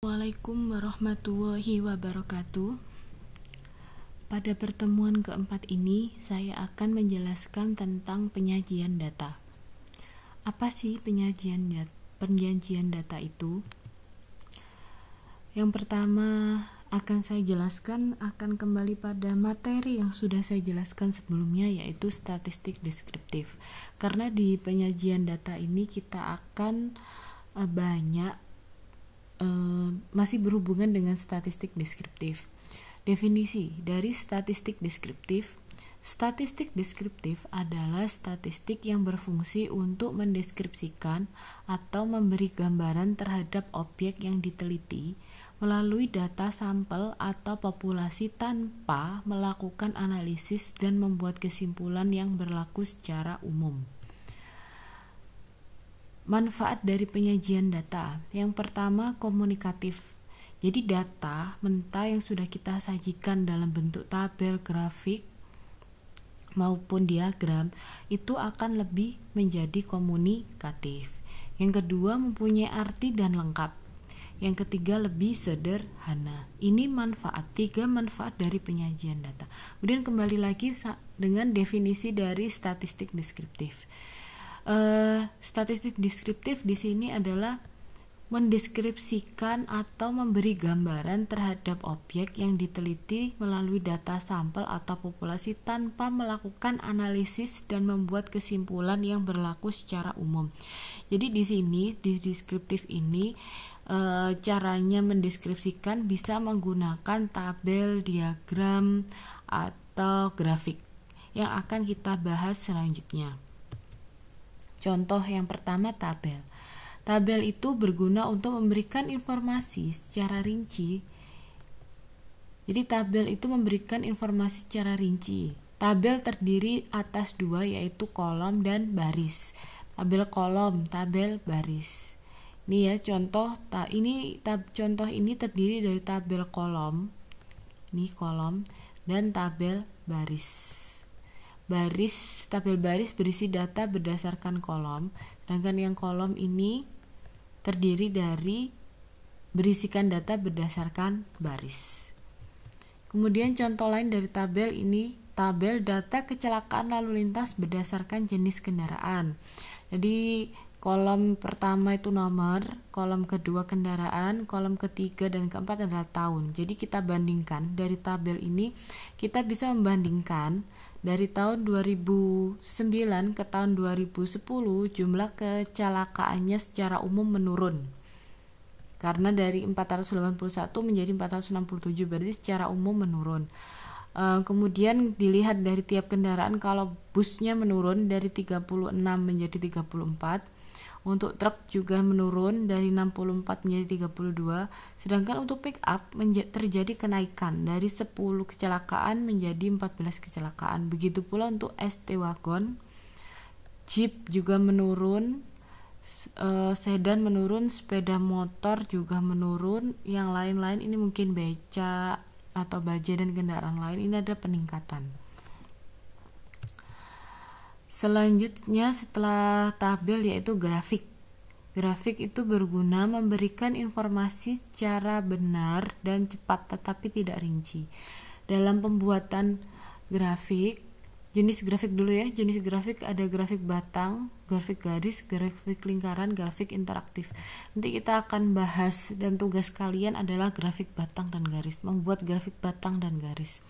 Assalamualaikum warahmatullahi wabarakatuh. Pada pertemuan keempat ini, saya akan menjelaskan tentang penyajian data. Apa sih penyajian data itu? Yang pertama akan saya jelaskan akan kembali pada materi yang sudah saya jelaskan sebelumnya, yaitu statistik deskriptif. Karena di penyajian data ini kita akan masih berhubungan dengan statistik deskriptif. Definisi dari statistik deskriptif. Statistik deskriptif adalah statistik yang berfungsi untuk mendeskripsikan atau memberi gambaran terhadap objek yang diteliti melalui data sampel atau populasi tanpa melakukan analisis dan membuat kesimpulan yang berlaku secara umum. Manfaat dari penyajian data. Yang pertama, komunikatif. Jadi data mentah yang sudah kita sajikan dalam bentuk tabel, grafik, maupun diagram itu akan lebih menjadi komunikatif. Yang kedua, mempunyai arti dan lengkap. Yang ketiga, lebih sederhana. Ini tiga manfaat dari penyajian data. Kemudian kembali lagi dengan definisi dari statistik deskriptif. Statistik deskriptif di sini adalah mendeskripsikan atau memberi gambaran terhadap objek yang diteliti melalui data sampel atau populasi tanpa melakukan analisis dan membuat kesimpulan yang berlaku secara umum. Jadi di sini di deskriptif ini caranya mendeskripsikan bisa menggunakan tabel, diagram, atau grafik yang akan kita bahas selanjutnya. Contoh yang pertama, tabel. Tabel itu berguna untuk memberikan informasi secara rinci. Jadi tabel itu memberikan informasi secara rinci. Tabel terdiri atas dua, yaitu kolom dan baris. Tabel kolom, tabel baris. Ini ya contoh. Contoh ini terdiri dari tabel kolom. Ini kolom dan tabel baris. Tabel baris berisi data berdasarkan kolom, sedangkan yang kolom ini terdiri dari berisikan data berdasarkan baris. Kemudian contoh lain dari tabel ini, tabel data kecelakaan lalu lintas berdasarkan jenis kendaraan. Jadi kolom pertama itu nomor, kolom kedua kendaraan, kolom ketiga dan keempat adalah tahun. Jadi kita bandingkan dari tabel ini, kita bisa membandingkan dari tahun 2009 ke tahun 2010 jumlah kecelakaannya secara umum menurun. Karena dari 481 menjadi 467, berarti secara umum menurun. Kemudian dilihat dari tiap kendaraan, kalau busnya menurun dari 36 menjadi 34. Untuk truk juga menurun dari 64 menjadi 32, sedangkan untuk pick up terjadi kenaikan dari 10 kecelakaan menjadi 14 kecelakaan. Begitu pula untuk ST Wagon, Jeep juga menurun, sedan menurun, sepeda motor juga menurun, yang lain-lain ini mungkin beca atau baja dan kendaraan lain, ini ada peningkatan. Selanjutnya setelah tabel yaitu grafik. Grafik itu berguna memberikan informasi secara benar dan cepat tetapi tidak rinci. Dalam pembuatan grafik, jenis grafik dulu ya. Jenis grafik ada grafik batang, grafik garis, grafik lingkaran, grafik interaktif. Nanti kita akan bahas dan tugas kalian adalah grafik batang dan garis. Membuat grafik batang dan garis.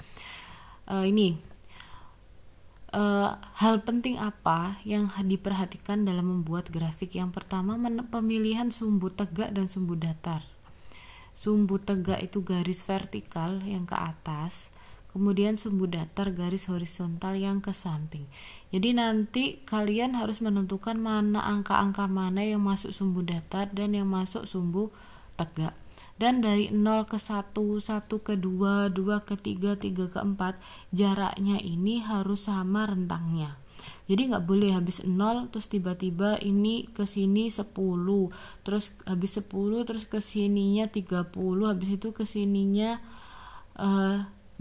Hal penting apa yang diperhatikan dalam membuat grafik? Yang pertama, pemilihan sumbu tegak dan sumbu datar. Sumbu tegak itu garis vertikal yang ke atas, kemudian sumbu datar garis horizontal yang ke samping. Jadi nanti kalian harus menentukan mana angka-angka mana yang masuk sumbu datar dan yang masuk sumbu tegak. Dan dari 0 ke 1, 1 ke 2, 2 ke 3, 3 ke 4, jaraknya ini harus sama rentangnya. Jadi nggak boleh habis 0 terus tiba-tiba ini ke sini 10, terus habis 10 terus ke sininya 30, habis itu ke sininya 25.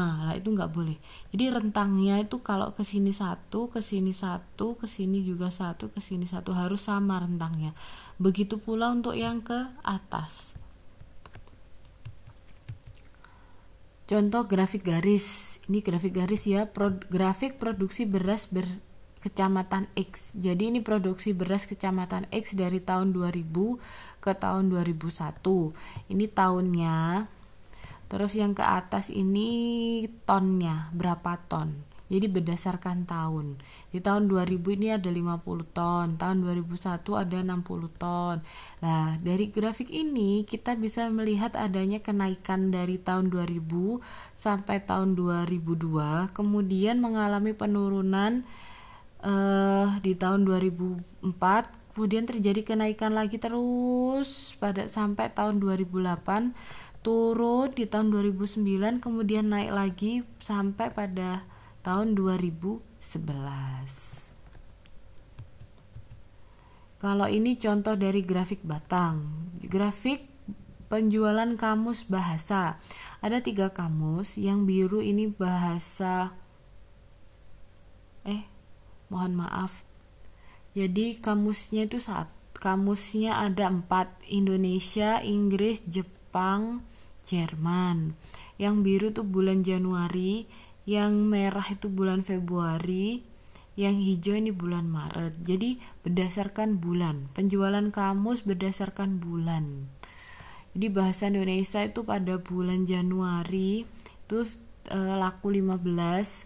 Lah itu nggak boleh. Jadi rentangnya itu kalau ke sini 1, ke sini 1, ke sini juga 1, ke sini 1, harus sama rentangnya. Begitu pula untuk yang ke atas. Contoh grafik garis. Ini grafik garis ya, grafik produksi beras kecamatan X. Jadi ini produksi beras kecamatan X dari tahun 2000 ke tahun 2001. Ini tahunnya. Terus yang ke atas ini tonnya, berapa ton. Jadi berdasarkan tahun. Di tahun 2000 ini ada 50 ton, tahun 2001 ada 60 ton. Nah, dari grafik ini kita bisa melihat adanya kenaikan dari tahun 2000 sampai tahun 2002, kemudian mengalami penurunan di tahun 2004, kemudian terjadi kenaikan lagi terus sampai tahun 2008, turun di tahun 2009, kemudian naik lagi sampai pada tahun 2011. Kalau ini contoh dari grafik batang. Grafik penjualan kamus bahasa. Ada 3 kamus, yang biru ini bahasa mohon maaf. Jadi kamusnya itu kamusnya ada 4, Indonesia, Inggris, Jepang, Jerman. Yang biru itu bulan Januari, yang merah itu bulan Februari, yang hijau ini bulan Maret. Jadi berdasarkan bulan. Penjualan kamus berdasarkan bulan. Jadi bahasa Indonesia itu pada bulan Januari itu laku 15.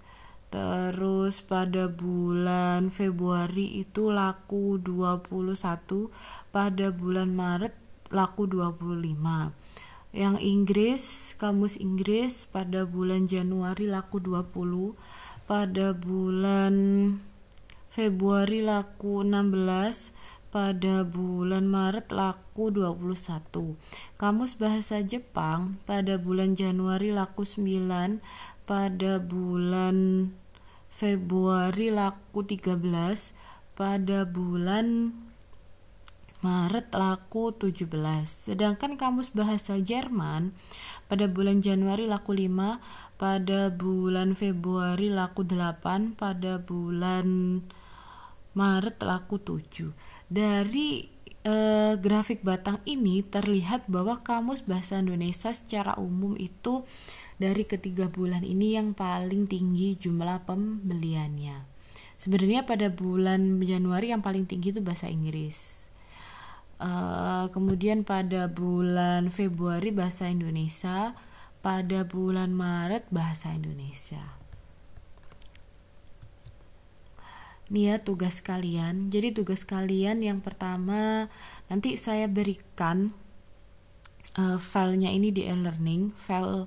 Terus pada bulan Februari itu laku 21, pada bulan Maret laku 25. Yang Inggris, kamus Inggris pada bulan Januari laku 20, pada bulan Februari laku 16, pada bulan Maret laku 21. Kamus bahasa Jepang pada bulan Januari laku 9, pada bulan Februari laku 13, pada bulan Maret laku 17. Sedangkan kamus bahasa Jerman pada bulan Januari laku 5, pada bulan Februari laku 8, pada bulan Maret laku 7. Dari grafik batang ini terlihat bahwa kamus bahasa Indonesia secara umum itu dari ketiga bulan ini yang paling tinggi jumlah pembeliannya. Sebenarnya pada bulan Januari yang paling tinggi itu bahasa Inggris. Kemudian pada bulan Februari bahasa Indonesia, pada bulan Maret bahasa Indonesia. Ini ya tugas kalian. Jadi tugas kalian yang pertama, nanti saya berikan filenya ini di e-learning, file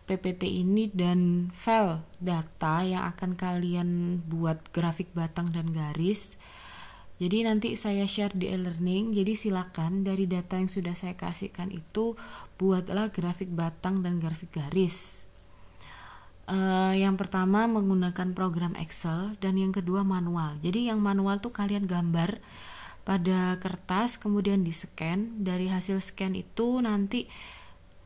PPT ini dan file data yang akan kalian buat grafik batang dan garis. Jadi nanti saya share di e-learning. Jadi silakan dari data yang sudah saya kasihkan itu buatlah grafik batang dan grafik garis. Yang pertama menggunakan program Excel dan yang kedua manual. Jadi yang manual tuh kalian gambar pada kertas kemudian di scan. Dari hasil scan itu nanti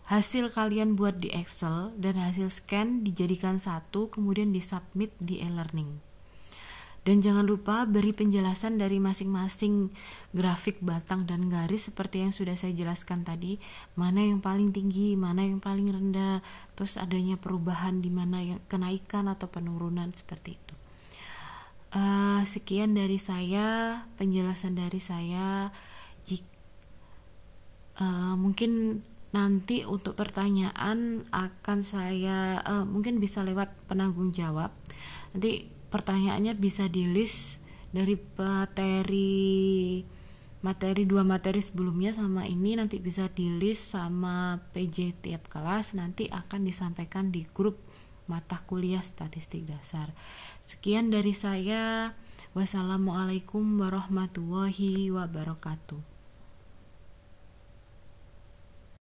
hasil kalian buat di Excel dan hasil scan dijadikan satu kemudian disubmit di e-learning. Dan jangan lupa beri penjelasan dari masing-masing grafik batang dan garis seperti yang sudah saya jelaskan tadi, mana yang paling tinggi, mana yang paling rendah, terus adanya perubahan di mana yang kenaikan atau penurunan seperti itu. Sekian dari saya, penjelasan dari saya. Mungkin nanti untuk pertanyaan akan saya mungkin bisa lewat penanggung jawab. Nanti pertanyaannya bisa di list dari materi 2 materi sebelumnya sama ini, nanti bisa di list sama PJ tiap kelas, nanti akan disampaikan di grup mata kuliah statistik dasar. Sekian dari saya. Wassalamualaikum warahmatullahi wabarakatuh.